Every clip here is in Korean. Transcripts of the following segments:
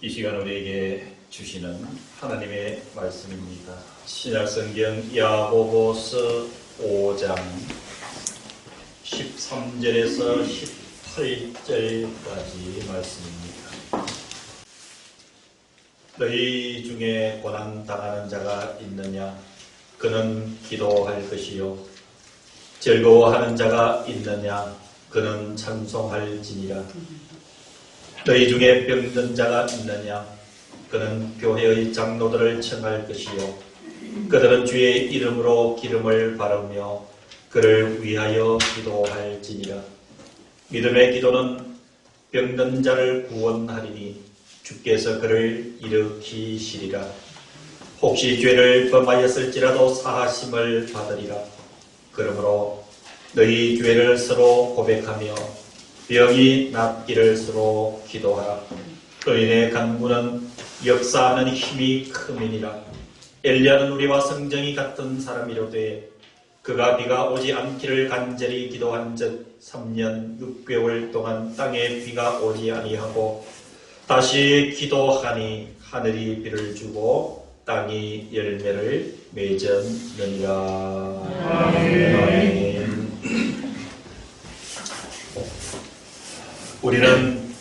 이 시간 우리에게 주시는 하나님의 말씀입니다. 신약성경 야고보서 5장 13절에서 18절까지 말씀입니다. 너희 중에 고난당하는 자가 있느냐? 그는 기도할 것이요. 즐거워하는 자가 있느냐? 그는 찬송할지니라. 너희 중에 병든 자가 있느냐? 그는 교회의 장로들을 청할 것이요. 그들은 주의 이름으로 기름을 바르며 그를 위하여 기도할지니라. 믿음의 기도는 병든 자를 구원하리니 주께서 그를 일으키시리라. 혹시 죄를 범하였을지라도 사하심을 받으리라. 그러므로 너희 죄를 서로 고백하며 병이 낫기를 서로 기도하라. 의인의 간구는 역사하는 힘이 큼이니라. 엘리야는 우리와 성정이 같은 사람이로되 그가 비가 오지 않기를 간절히 기도한즉 3년 6개월 동안 땅에 비가 오지 아니하고 다시 기도하니 하늘이 비를 주고 땅이 열매를 맺었느니라. 아멘. 우리는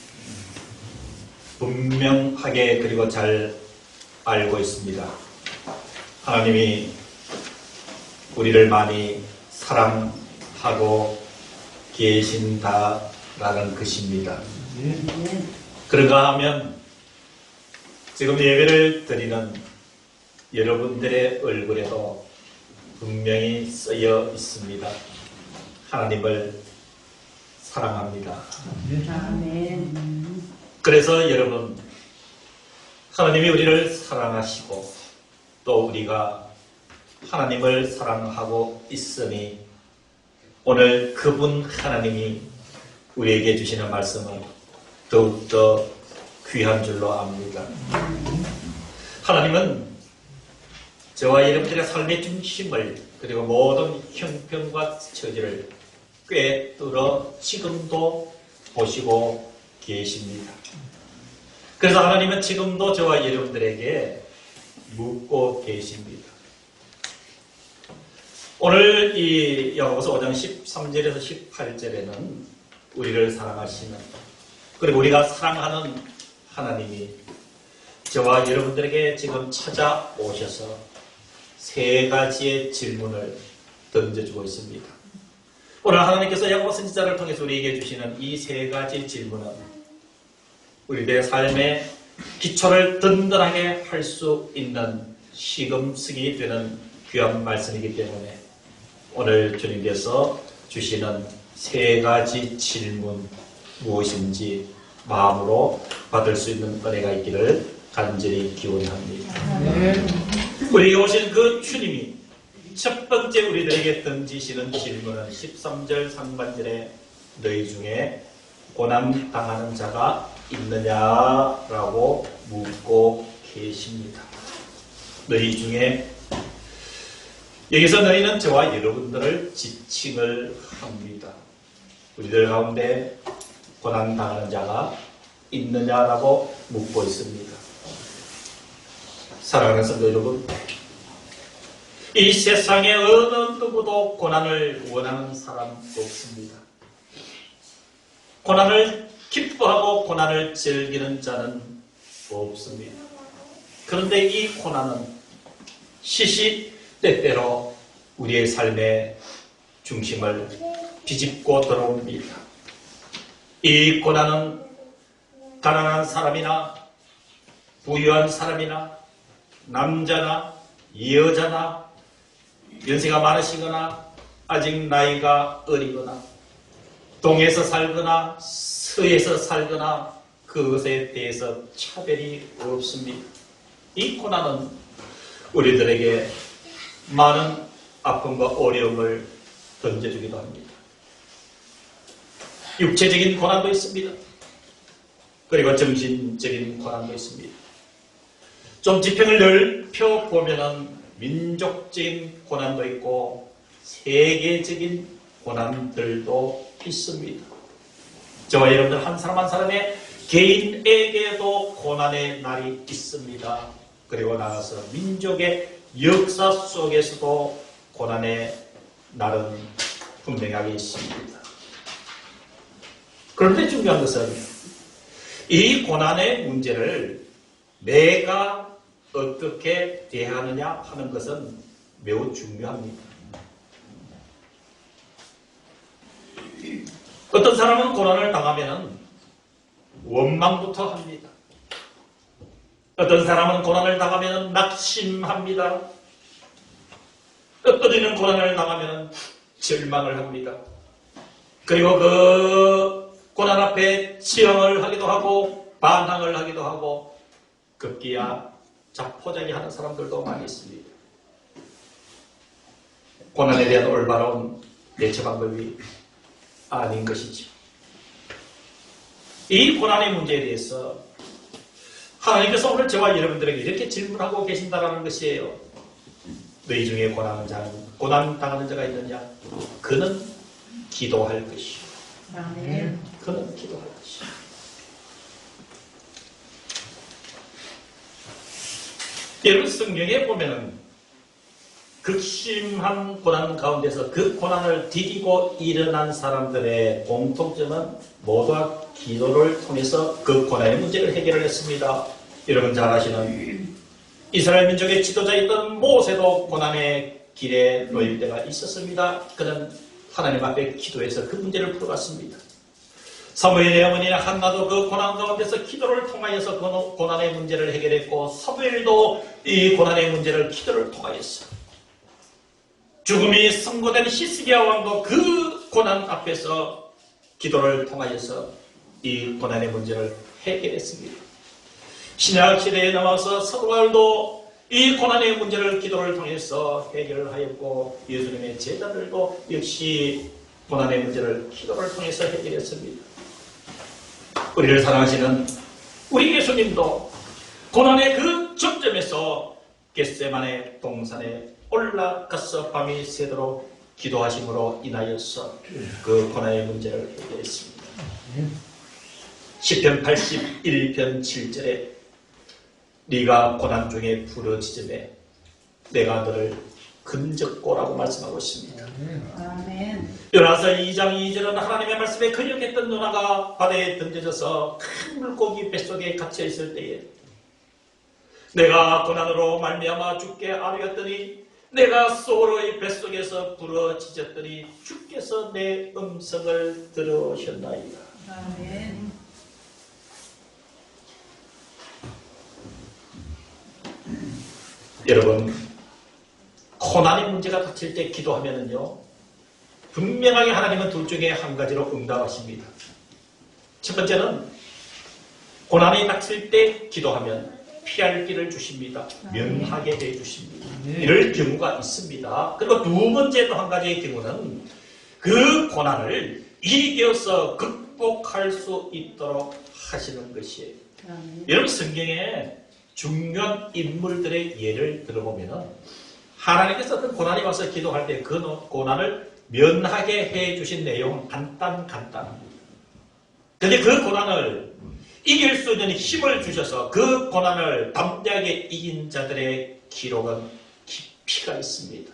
분명하게 그리고 잘 알고 있습니다. 하나님이 우리를 많이 사랑하고 계신다라는 것입니다. 그런가 하면 지금 예배를 드리는 여러분들의 얼굴에도 분명히 쓰여 있습니다. 하나님을 사랑합니다. 그래서 여러분, 하나님이 우리를 사랑하시고 또 우리가 하나님을 사랑하고 있으니 오늘 그분 하나님이 우리에게 주시는 말씀은 더욱더 귀한 줄로 압니다. 하나님은 저와 여러분들의 삶의 중심을 그리고 모든 형편과 처지를 꿰뚫어 지금도 보시고 계십니다. 그래서 하나님은 지금도 저와 여러분들에게 묻고 계십니다. 오늘 이 야고보서 5장 13절에서 18절에는 우리를 사랑하시는 그리고 우리가 사랑하는 하나님이 저와 여러분들에게 지금 찾아오셔서 세 가지의 질문을 던져주고 있습니다. 오늘 하나님께서 야고보 선지자를 통해서 우리에게 주시는 이 세 가지 질문은 우리들의 삶의 기초를 든든하게 할 수 있는 시금석이 되는 귀한 말씀이기 때문에 오늘 주님께서 주시는 세 가지 질문 무엇인지 마음으로 받을 수 있는 은혜가 있기를 간절히 기원합니다. 우리에게 오신 그 주님이 첫 번째 우리들에게 던지시는 질문은 13절 상반절에 너희 중에 고난당하는 자가 있느냐라고 묻고 계십니다. 너희 중에 여기서 너희는 저와 여러분들을 지칭을 합니다. 우리들 가운데 고난당하는 자가 있느냐라고 묻고 있습니다. 사랑하는 성도 여러분, 이 세상에 어느 누구도 고난을 원하는 사람 없습니다. 고난을 기뻐하고 고난을 즐기는 자는 없습니다. 그런데 이 고난은 시시때때로 우리의 삶의 중심을 비집고 들어옵니다. 이 고난은 가난한 사람이나 부유한 사람이나 남자나 여자나 연세가 많으시거나 아직 나이가 어리거나 동에서 살거나 서에서 살거나 그것에 대해서 차별이 없습니다. 이 고난은 우리들에게 많은 아픔과 어려움을 던져주기도 합니다. 육체적인 고난도 있습니다. 그리고 정신적인 고난도 있습니다. 좀 지평을 넓혀보면 민족적인 고난도 있고 세계적인 고난들도 있습니다. 저와 여러분들 한 사람 한 사람의 개인에게도 고난의 날이 있습니다. 그리고 나가서 민족의 역사 속에서도 고난의 날은 분명하게 있습니다. 그런데 중요한 것은 이 고난의 문제를 내가 어떻게 대하느냐 하는 것은 매우 중요합니다. 어떤 사람은 고난을 당하면 원망부터 합니다. 어떤 사람은 고난을 당하면 낙심합니다. 어떤 이는 고난을 당하면 절망을 합니다. 그리고 그 고난 앞에 지형을 하기도 하고 반항을 하기도 하고 급기야 자포자기 하는 사람들도 많이 있습니다. 고난에 대한 올바른 대처 방법이 아닌 것이죠. 이 고난의 문제에 대해서 하나님께서 오늘 저와 여러분들에게 이렇게 질문하고 계신다는 것이에요. 너희 중에 고난 당하는 자가 있느냐? 그는 기도할 것이요. 아멘. 그는 기도할 것이요. 여러분 성경에 보면은 극심한 고난 가운데서 그 고난을 디디고 일어난 사람들의 공통점은 모두가 기도를 통해서 그 고난의 문제를 해결을 했습니다. 여러분 잘 아시는 이스라엘 민족의 지도자였던 모세도 고난의 길에 놓일 때가 있었습니다. 그는 하나님 앞에 기도해서 그 문제를 풀어갔습니다. 사무엘의 어머니 한나도 그 고난 가운데서 기도를 통하여서 그 고난의 문제를 해결했고 사무엘도 이 고난의 문제를 기도를 통하였어. 죽음이 선고된 히스기야 왕도 그 고난 앞에서 기도를 통하여서 이 고난의 문제를 해결했습니다. 신약 시대에 나와서 사도 바울도 이 고난의 문제를 기도를 통해서 해결하였고 예수님의 제자들도 역시 고난의 문제를 기도를 통해서 해결했습니다. 우리를 사랑하시는 우리 예수님도 고난의 그 접점에서 겟세마네 동산에 올라가서 밤이 새도록 기도하심으로 인하여서 그 고난의 문제를 해결했습니다. 시편 81편 7절에 네가 고난 중에 부르짖음에 내가 너를 근접고라고 말씀하고 있습니다. 아멘. 요나서 2장 2절은 하나님의 말씀에 근역했던 요나가 바다에 던져져서 큰 물고기 뱃속에 갇혀 있을 때에 내가 고난으로 말미암아 죽게 아뢰었더니 내가 소로의 뱃속에서 부르짖었더니 주께서 내 음성을 들으셨나이다. 아멘. 여러분 고난의 문제가 닥칠 때 기도하면은요 분명하게 하나님은 둘 중에 한 가지로 응답하십니다. 첫 번째는 고난이 닥칠 때 기도하면 피할 길을 주십니다. 면하게 해주십니다. 이럴 경우가 있습니다. 그리고 두 번째 또 한 가지의 경우는 그 고난을 이겨서 극복할 수 있도록 하시는 것이에요. 여러분 성경에 중요한 인물들의 예를 들어보면 하나님께서 어떤 고난이 와서 기도할 때 그 고난을 면하게 해주신 내용은 간단합니다. 그런데 그 고난을 이길 수 있는 힘을 주셔서 그 고난을 담대하게 이긴 자들의 기록은 깊이가 있습니다.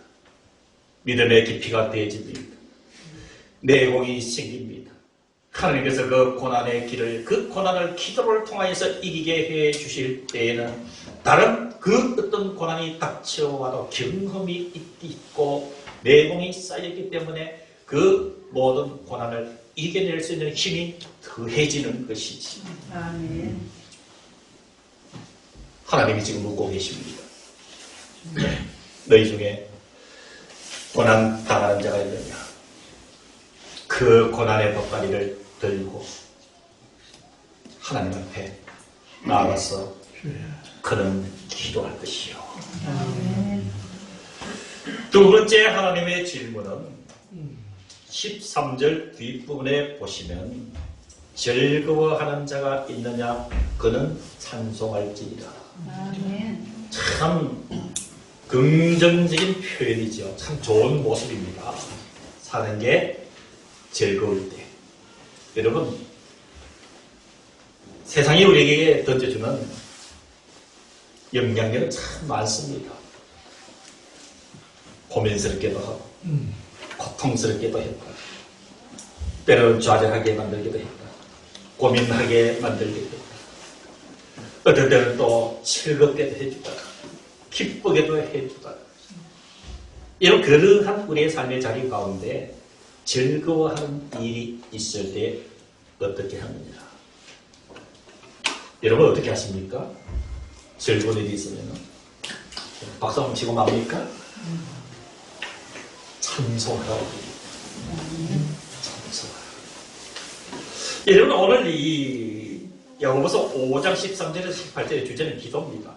믿음의 깊이가 되어집니다. 내공이 생깁니다. 하나님께서 그 고난의 길을, 그 고난을 기도를 통하여서 이기게 해 주실 때에는 다른 그 어떤 고난이 닥쳐와도 경험이 있고 내공이 쌓였기 때문에 그 모든 고난을 이겨낼 수 있는 힘이 더해지는 것이지. 아멘. 하나님이 지금 묻고 계십니다. 너희 중에 고난 당하는 자가 있느냐? 그 고난의 벗다리를 들고 하나님 앞에 나아가서 그는 기도할 것이요. 아멘. 두 번째 하나님의 질문은 13절 뒷부분에 보시면 즐거워하는 자가 있느냐? 그는 찬송할지니라. 아멘. 참 긍정적인 표현이죠. 참 좋은 모습입니다. 사는 게 즐거울 때. 여러분 세상이 우리에게 던져주는 영향력은 참 많습니다. 고민스럽게도 하고 고통스럽게도 했다. 때로는 좌절하게 만들기도 했다. 고민하게 만들기도 했다. 어떨 때는 또 즐겁게도 해주다가 기쁘게도 해주다가 이런 그러한 우리의 삶의 자리 가운데 즐거워하는 일이 있을 때 어떻게 하느냐. 여러분 어떻게 하십니까? 즐거운 일이 있으면 박수 한번 치고 맙니까? 찬송하라고. 찬송하라. 여러분 오늘 이 야고보서 5장 13절에서 18절의 주제는 기도입니다.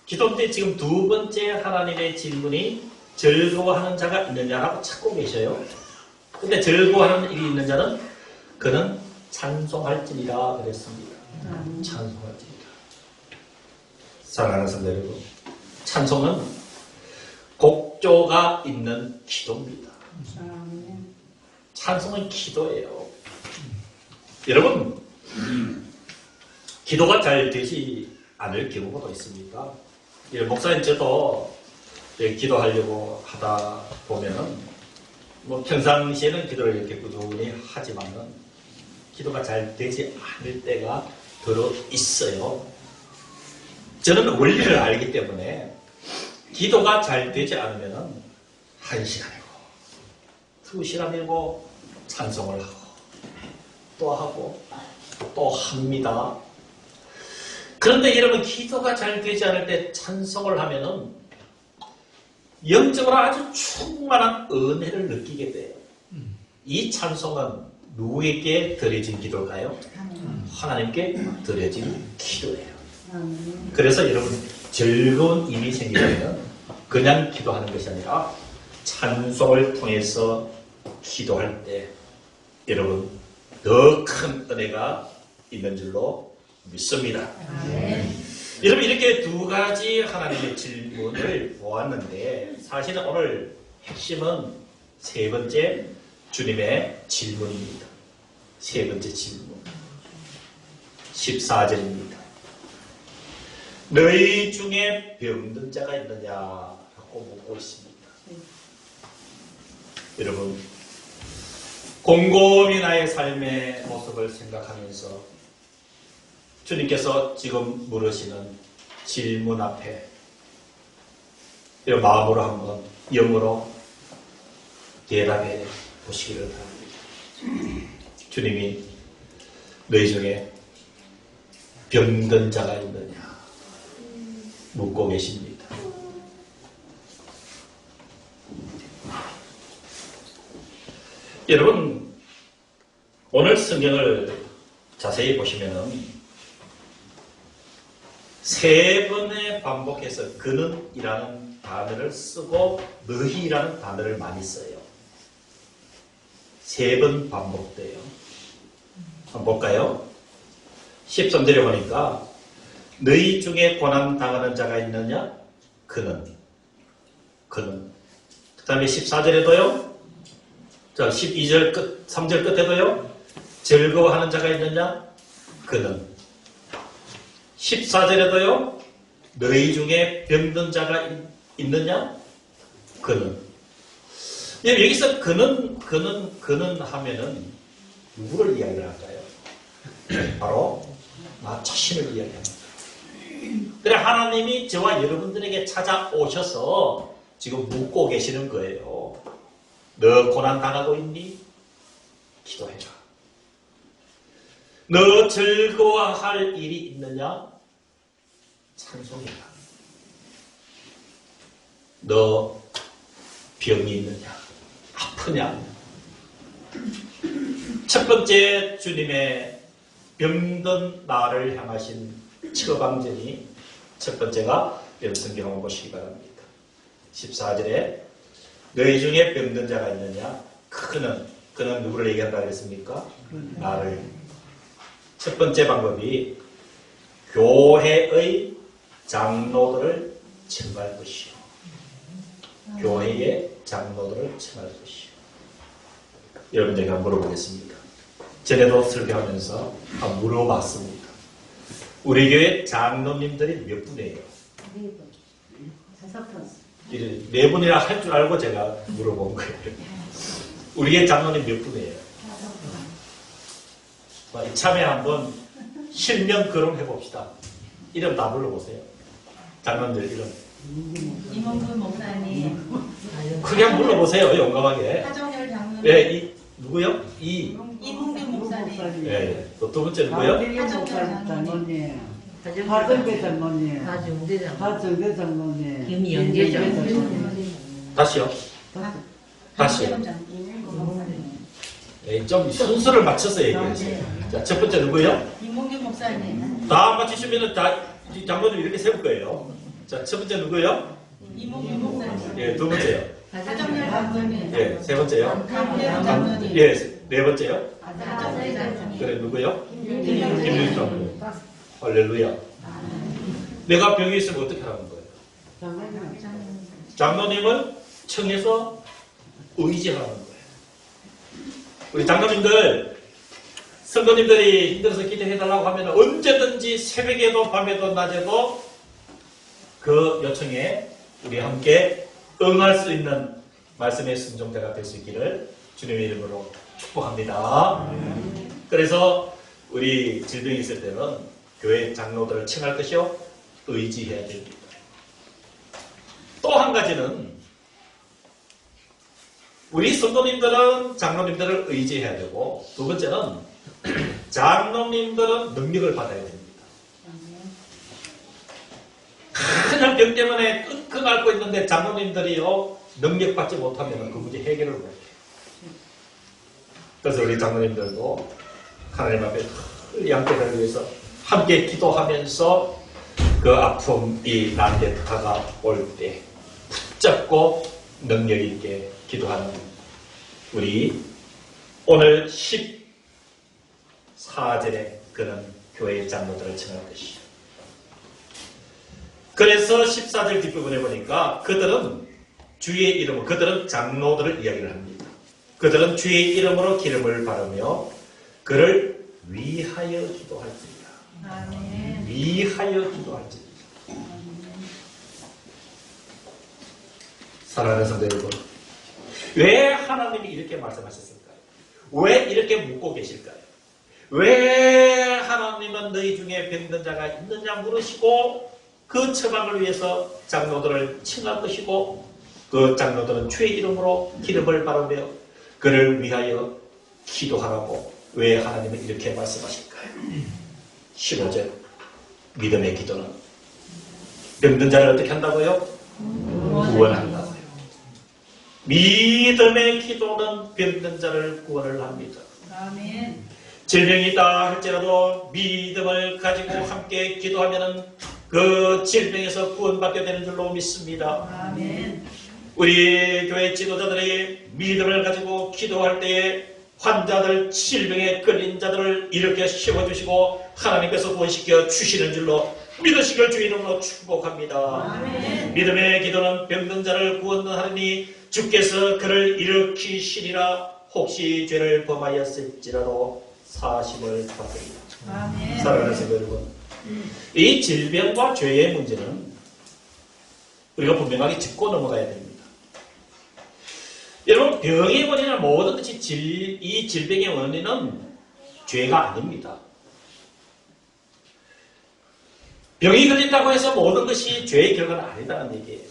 기도인데 지금 두 번째 하나님의 질문이 즐거워하는 자가 있느냐라고 찾고 계셔요. 근데 즐거워하는 일이 있는 자는 그는 찬송할지니라 그랬습니다. 찬송할지니라. 사랑하는 성도 여러분, 찬송은 곡조가 있는 기도입니다. 찬송은 기도예요. 여러분, 기도가 잘 되지 않을 경우가 있습니다. 목사님 저도 기도하려고 하다 보면은 평상시에는 기도를 이렇게 꾸준히 하지만은 기도가 잘 되지 않을 때가 들어 있어요. 저는 원리를 알기 때문에 기도가 잘 되지 않으면은 1시간이고 2시간이고 찬송을 하고 또 합니다. 그런데 여러분 기도가 잘 되지 않을 때 찬송을 하면은 영적으로 아주 충만한 은혜를 느끼게 돼요. 이 찬송은 누구에게 드려진 기도일까요? 하나님께 드려진 기도예요. 그래서 여러분 즐거운 일이 생기면 그냥 기도하는 것이 아니라 찬송을 통해서 기도할 때 여러분 더 큰 은혜가 있는 줄로 믿습니다. 여러분 이렇게 두 가지 하나님의 질문을 보았는데 사실은 오늘 핵심은 세 번째 주님의 질문입니다. 세 번째 질문 14절입니다. 너희 중에 병든 자가 있느냐라고 묻고 있습니다. 여러분 곰곰이 나의 삶의 모습을 생각하면서 주님께서 지금 물으시는 질문 앞에 마음으로 한번 영으로 대답해 보시기를 바랍니다. 주님이 너희 중에 병든 자가 있느냐 묻고 계십니다. 여러분 오늘 성경을 자세히 보시면은 세 번에 반복해서 그는이라는 단어를 쓰고 너희라는 단어를 많이 써요. 세 번 반복돼요. 한번 볼까요? 13절에 보니까 너희 중에 고난 당하는 자가 있느냐? 그는. 그 다음에 14절에도요. 자, 12절 끝, 3절 끝에도요. 즐거워하는 자가 있느냐? 그는. 14절에도요. 너희 중에 병든 자가 있느냐? 그는. 여기서 그는 하면은 누구를 이야기를 할까요? 바로 나 자신을 이야기합니다. 그래 하나님이 저와 여러분들에게 찾아오셔서 지금 묻고 계시는 거예요. 너 고난 당하고 있니? 기도해라. 너 즐거워할 일이 있느냐? 찬송해라. 너 병이 있느냐? 아프냐? 첫 번째 주님의 병든 나를 향하신 처방전이 첫 번째가 성경을 보시기 바랍니다. 14절에 너희 중에 병든 자가 있느냐? 그는 누구를 얘기한다고 했습니까? 나를. 첫 번째 방법이 교회의 장로들을 청할 것이요. 교회의 장로들을 청할 것이요. 여러분 제가 물어보겠습니다. 전에도 설교하면서 물어봤습니다. 우리 교회 장로님들이 몇 분이에요? 5분. 4분이라 할 줄 알고 제가 물어본 거예요. 우리 교회 장로님 몇 분이에요? 이참에 한번 실명 거론 해봅시다. 이름 다 불러보세요. 장로님들 이름. 이몽규 목사님. 크게 한번 불러보세요. 용감하게. 하정열 장로님. 예, 누구요? 이몽규 목사님. 예, 또 두 번째 누구요? 하정열 장로님. 하정대 장로님, 하정대 장로님, 하정대 장로님, 김영재 장로님, 다시요. 다시요. 박재범 장로님. 예, 좀 순서를 맞춰서 얘기해주세요. 자, 첫 번째 누구요? 이몽규 목사님. 다 맞추시면 다 장로님 이렇게 세울 거예요. 자, 첫 번째 누구요? 이몽규 목사님. 예, 두 번째요. 하정열 장로님. 예, 세 번째요. 박재범 장로님. 예, 네 번째요. 하정열 장로님. 그래, 누구요? 김영재 김윤주 장로님. 할렐루야. 내가 병이 있으면 어떻게 하는 거예요? 장로님, 장로님을 청해서 의지하는 거예요. 우리 장로님들, 성도님들이 힘들어서 기도해달라고 하면 언제든지 새벽에도 밤에도 낮에도 그 요청에 우리 함께 응할 수 있는 말씀의 순종자가 될 수 있기를 주님의 이름으로 축복합니다. 그래서 우리 질병이 있을 때는 교회 장로들을 청할 것이요 의지해야 됩니다. 또 한 가지는 우리 성도님들은 장로님들을 의지해야 되고, 두 번째는 장로님들은 능력을 받아야 됩니다. 그냥 병 때문에 끙끙 앓고 있는데 장로님들이요 능력 받지 못하면 그 문제 해결을 못해요. 그래서 우리 장로님들도 하나님 앞에 양떼를 위해서 함께 기도하면서 그 아픔이 나한테 다가올 때 붙잡고 능력 있게 기도하는 우리 오늘 14절에 그는 교회의 장로들을 청할 것이요. 그래서 14절 뒷부분에 보니까 그들은 주의 이름으로, 그들은 장로들을 이야기를 합니다. 그들은 주의 이름으로 기름을 바르며 그를 위하여 기도할지니라. 아멘. 위하여 기도할지니라. 사랑하는 성도 여러분, 왜 하나님이 이렇게 말씀하셨을까요? 왜 이렇게 묻고 계실까요? 왜 하나님은 너희 중에 병든 자가 있느냐 물으시고 그 처방을 위해서 장로들을 칭할 것이고 그 장로들은 주의 이름으로 기름을 바르며 그를 위하여 기도하라고 왜 하나님은 이렇게 말씀하실까요? 15절 믿음의 기도는 병든 자를 어떻게 한다고요? 구원한다고요. 믿음의 기도는 병든 자를 구원을 합니다. 아멘. 질병이 있다 할지라도 믿음을 가지고 함께 기도하면 그 질병에서 구원받게 되는 줄로 믿습니다. 아멘. 우리 교회 지도자들이 믿음을 가지고 기도할 때에 환자들, 질병에 걸린 자들을 이렇게 세워주시고 하나님께서 구원시켜 주시는 줄로 믿으시길 주의 이름으로 축복합니다. 아멘. 믿음의 기도는 병든 자를 구원하느니 주께서 그를 일으키시리라. 혹시 죄를 범하였을지라도 사심을 받으리라. 아멘. 사랑하는 성도 여러분, 이 질병과 죄의 문제는 우리가 분명하게 짚고 넘어가야 됩니다. 여러분, 병의 원인은 모든 것이 이 질병의 원인은 죄가 아닙니다. 병이 걸린다고 해서 모든 것이 죄의 결과는 아니다는 얘기예요.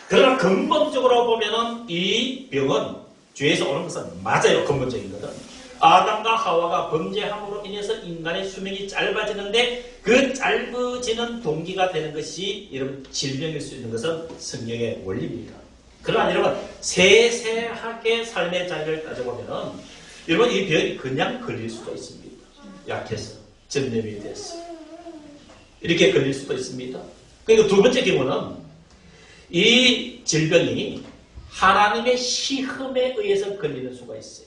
그러나 근본적으로 보면은 이 병은 죄에서 오는 것은 맞아요. 근본적인 것은. 아담과 하와가 범죄함으로 인해서 인간의 수명이 짧아지는데 그 짧아지는 동기가 되는 것이 여러분 질병일 수 있는 것은 성경의 원리입니다. 그러나 여러분 세세하게 삶의 자리를 따져보면은 여러분 이 병이 그냥 걸릴 수도 있습니다. 약해서 전염이 돼서 이렇게 걸릴 수도 있습니다. 그리고 두 번째 경우는 이 질병이 하나님의 시험에 의해서 걸리는 수가 있어요.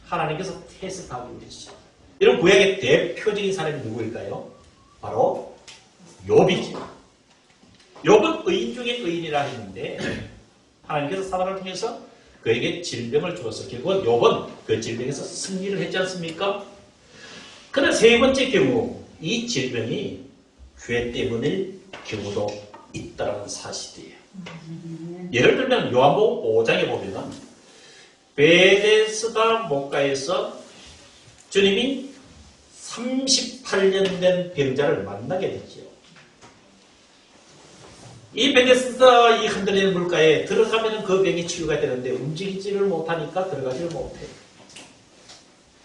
하나님께서 테스트하고 계시죠. 이런 구약의 대표적인 사람이 누구일까요? 바로 욥이죠. 욥은 의인 중에 의인이라 했는데 하나님께서 사단을 통해서 그에게 질병을 주어서 결국은 욥은 그 질병에서 승리를 했지 않습니까? 그런데 세 번째 경우 이 질병이 죄 때문일 경우도 있다는 사실이에요. 예를 들면 요한복음 5장에 보면은 베데스다 목가에서 주님이 38년 된 병자를 만나게 됐죠. 이 베데스다 이 흔들리는 물가에 들어가면 그 병이 치유가 되는데 움직이지를 못하니까 들어가지를 못해요.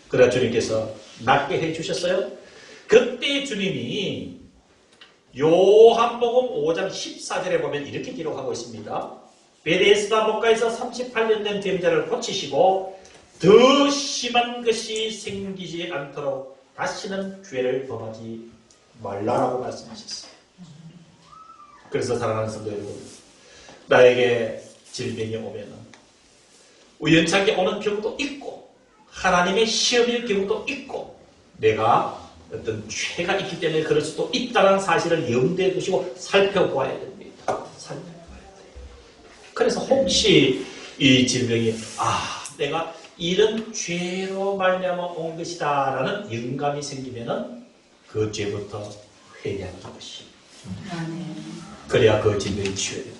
그러나 주님께서 낫게 해주셨어요. 그때 주님이 요한복음 5장 14절에 보면 이렇게 기록하고 있습니다. 베데스다 목가에서 38년 된 병자를 고치시고 더 심한 것이 생기지 않도록 다시는 죄를 범하지 말라라고 말씀하셨어요. 그래서 사랑하는 성도 여러분, 나에게 질병이 오면 우연찮게 오는 경우도 있고 하나님의 시험일 경우도 있고 내가 어떤 죄가 있기 때문에 그럴 수도 있다는 사실을 염두에 두시고 살펴보아야 됩니다. 살펴봐야 돼요. 그래서 혹시 이 질병이 내가 이런 죄로 말미암아 온 것이다 라는 영감이 생기면은 그 죄부터 회개하는 것이 그래야 그 질병이 치유됩니다.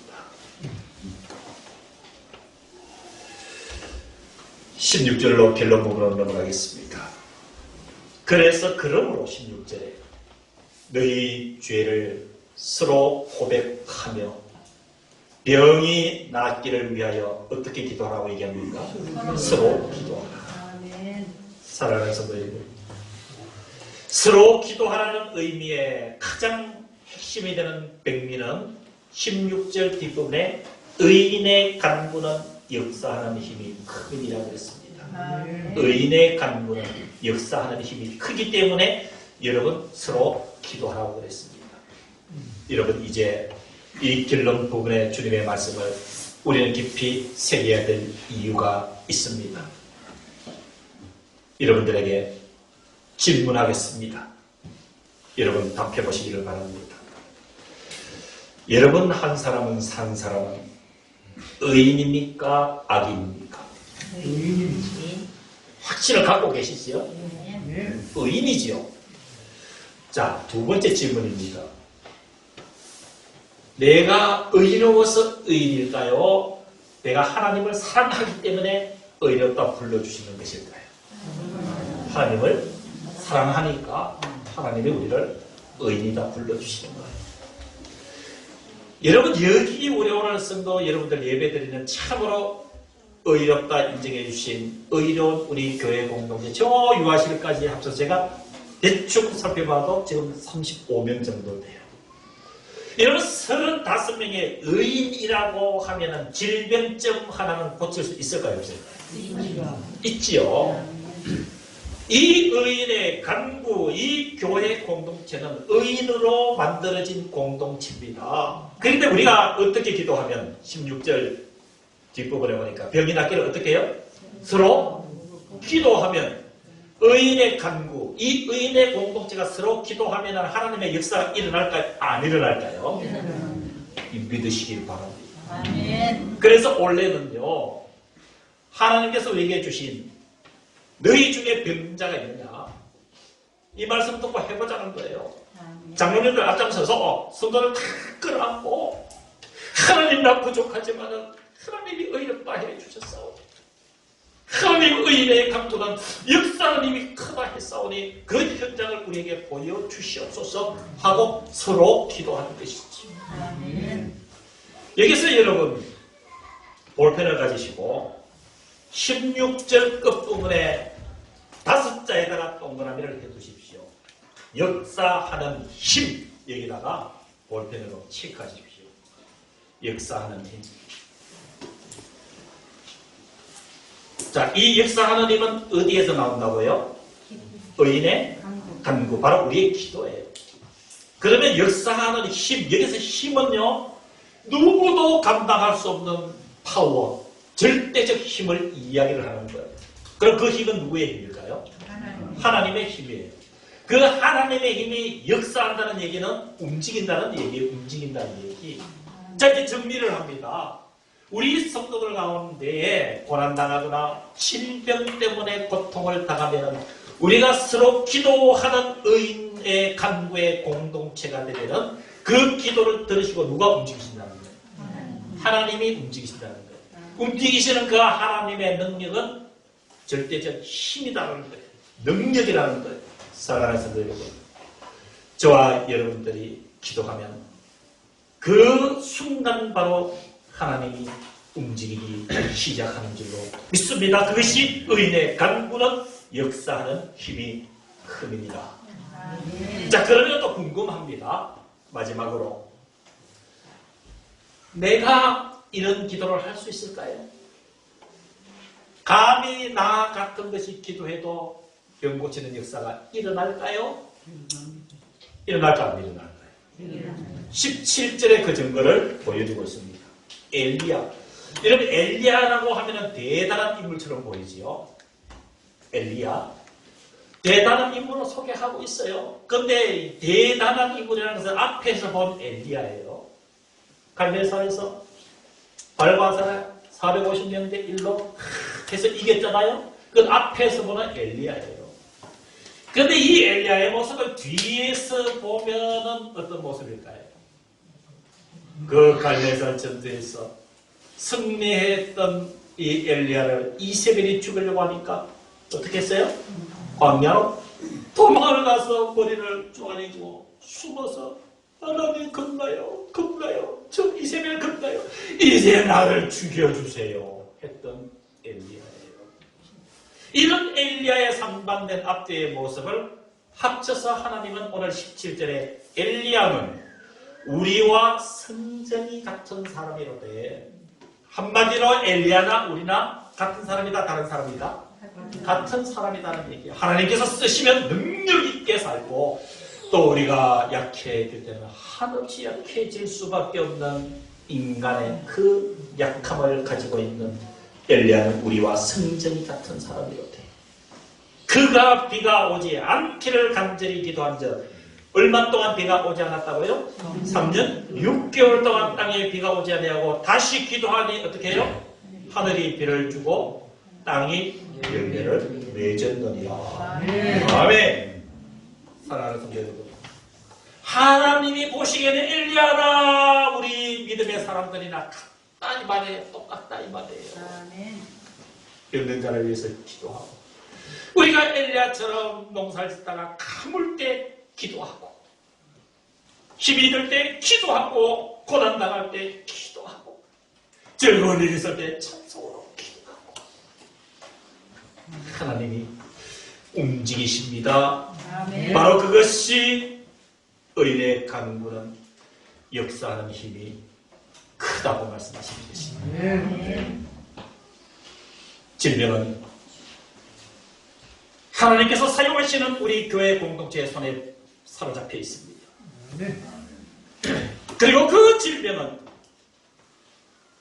16절로 결론 부분으로 넘어가겠습니다. 그래서 그러므로 16절에 너희 죄를 서로 고백하며 병이 낫기를 위하여 어떻게 기도하라고 얘기합니까? 서로 기도하라. 사랑하는 성도 여러분, 서로 기도하라는 의미의 가장 핵심이 되는 백미는 16절 뒷부분에 의인의 간구는 역사하는 힘이 크니라고 했습니다. 의인의 간구는 역사하는 힘이 크기 때문에 여러분 서로 기도하라고 그랬습니다. 여러분 이제 이 결론 부분의 주님의 말씀을 우리는 깊이 새겨야 될 이유가 있습니다. 여러분들에게 질문하겠습니다. 여러분 답해 보시기를 바랍니다. 여러분 한 사람은 산 사람은 의인입니까? 악인입니까? 확신을 갖고 계시지요? 의인이지요. 자, 두 번째 질문입니다. 내가 의로워서 의인일까요? 내가 하나님을 사랑하기 때문에 의롭다 불러주시는 것일까요? 하나님을 사랑하니까 하나님이 우리를 의인이다 불러주시는 거예요. 여러분 여기 우리 오늘 성도 여러분들 예배드리는 참으로 의롭다 인정해 주신 의로운 우리 교회 공동체 저 유아실까지 합쳐서 제가 대충 살펴봐도 지금 35명 정도 돼요. 여러분 35명의 의인이라고 하면은 질병점 하나는 고칠 수 있을까요? 없을까요? 있지요. 이 의인의 간구, 이 교회 공동체는 의인으로 만들어진 공동체입니다. 그런데 우리가 어떻게 기도하면 16절 뒷부분에 보니까 병이 낫기를 어떻게 해요? 서로 기도하면 의인의 간구, 이 의인의 공동체가 서로 기도하면 하나님의 역사가 일어날까요? 안 일어날까요? 믿으시길 바랍니다. 아멘. 그래서 원래는요, 하나님께서 우리에게 주신 너희 중에 병자가 있느냐? 이 말씀 듣고 해보자는 거예요. 장로님들 앞장서서 성도를 다 끌어안고 하나님 나 부족하지만 하나님이 의롭다 해주셨사오니 하나님 의인의 강도는 역사는 이미 크다 했사오니 그 현장을 우리에게 보여주시옵소서 하고 서로 기도하는 것이지. 여기서 여러분 볼펜을 가지시고 16절 끝부분에 5자에다가 동그라미를 해두십시오. 역사하는 힘 여기다가 볼펜으로 체크하십시오. 역사하는 힘. 자, 이 역사하는 힘은 어디에서 나온다고요? 의인의 간구, 바로 우리의 기도예요. 그러면 역사하는 힘, 여기서 힘은요 누구도 감당할 수 없는 파워, 절대적 힘을 이야기를 하는 거예요. 그럼 그 힘은 누구의 힘일까요? 하나님의 힘이에요. 그 하나님의 힘이 역사한다는 얘기는 움직인다는 얘기예요. 움직인다는 얘기. 자, 이제 정리를 합니다. 우리 성도들 가운데에 고난당하거나 질병 때문에 고통을 당하면 우리가 서로 기도하는 의인 하나님의 간구의 공동체가 되려는 그 기도를 들으시고 누가 움직이신다는 거예요? 하나님이 움직이신다는 거예요. 움직이시는 그 하나님의 능력은 절대적 힘이라는 거예요. 능력이라는 거예요. 사랑하는 성도 여러분, 저와 여러분들이 기도하면 그 순간 바로 하나님이 움직이기 시작하는 줄로 믿습니다. 그것이 의인의 간구는 역사하는 힘이 흠입니다. 자, 그러면 또 궁금합니다. 마지막으로 내가 이런 기도를 할 수 있을까요? 감히 나 같은 것이 기도해도 병 고치는 역사가 일어날까요? 일어날까 안 일어날까요? 17절에 그 증거를 보여주고 있습니다. 엘리야. 여러분, 엘리야라고 하면 대단한 인물처럼 보이지요? 엘리야. 대단한 인물을 소개하고 있어요. 근데 대단한 인물이라는 것은 앞에서 본 엘리야예요. 갈멜산에서 발과사를 450명대 1로 해서 이겼잖아요. 그 앞에서 보는 엘리야예요. 그런데 이 엘리야의 모습을 뒤에서 보면은 어떤 모습일까요? 그 갈멜산 전투에서 승리했던 이 엘리야를 이세벨이 죽이려고 하니까 어떻게 했어요? 광야로 도망을 가서 머리를 쪼아내고 숨어서 하나님 겁나요, 겁나요, 저 이세벨 겁나요, 이제 나를 죽여주세요 했던 엘리야예요. 이런 엘리야의 상반된 앞뒤의 모습을 합쳐서 하나님은 오늘 17절에 엘리야는 우리와 성전이 같은 사람이로되, 한마디로 엘리야나 우리나 같은 사람이다, 다른 사람이다? 같은 사람이라는 얘기예요. 하나님께서 쓰시면 능력 있게 살고, 또 우리가 약해질 때는 한없이 약해질 수밖에 없는 인간의 그 약함을 가지고 있는 엘리야는 우리와 성전이 같은 사람이로되, 그가 비가 오지 않기를 간절히 기도한 적, 얼마 동안 비가 오지 않았다고요? 3년 6개월 동안 땅에 비가 오지 아니하고 다시 기도하니 어떻게 해요? 하늘이 비를 주고 땅이 열매를 맺었느니라. 아멘. 사랑하는 성도 여러분, 하나님이 보시기에는 엘리야나 우리 믿음의 사람들이나 같다 이 말이에요. 똑같다 이 말이에요. 아멘. 병든 자를 위해서 기도하고, 우리가 엘리야처럼 농사를 짓다가 가물 때 기도하고, 힘이 들 때 기도하고, 고난 당할 때 기도하고, 즐거운 일이 있을 때 찬송으로 기도하고, 하나님이 움직이십니다. 아멘. 바로 그것이 의인의 간구는 역사하는 힘이 크다고 말씀하시는 것입니다. 아멘. 질병은 하나님께서 사용하시는 우리 교회 공동체의 손에 사로잡혀 있습니다. 그리고 그 질병은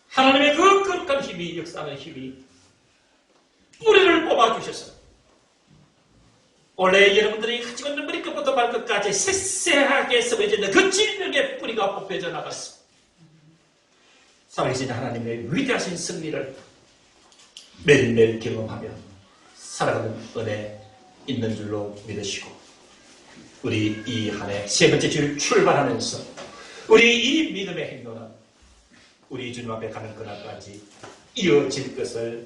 하나님의 그 거룩한 힘이, 역사하는 힘이 뿌리를 뽑아주셔서 원래 여러분들이 가지고 있는 머리끝부터 발끝까지 세세하게 썩어져 있는 그 질병의 뿌리가 뽑혀져 나갔습니다. 살아계신 하나님의 위대하신 승리를 매일매일 경험하며 살아가는 은혜 있는 줄로 믿으시고, 우리 이 한 해 세 번째 주 출발하면서 우리 이 믿음의 행로는 우리 주님 앞에 가는 그날까지 이어질 것을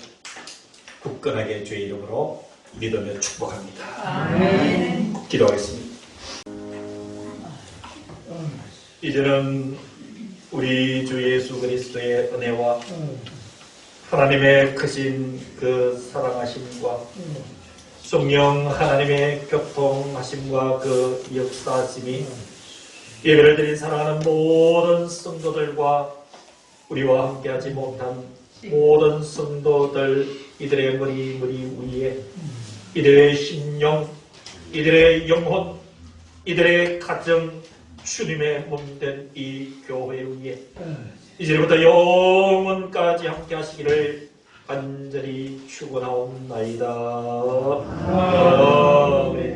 굳건하게 주의 이름으로 믿으며 축복합니다. 아멘. 기도하겠습니다. 이제는 우리 주 예수 그리스도의 은혜와 하나님의 크신 그 사랑하심과 성령 하나님의 교통하심과 그 역사하심이 예배를 드린 사랑하는 모든 성도들과 우리와 함께하지 못한 모든 성도들, 이들의 머리 위에, 이들의 심령, 이들의 영혼, 이들의 가정, 주님의 몸된 이 교회 위에 이제부터 영원까지 함께 하시기를 간절히 축원하옵나이다. 아멘.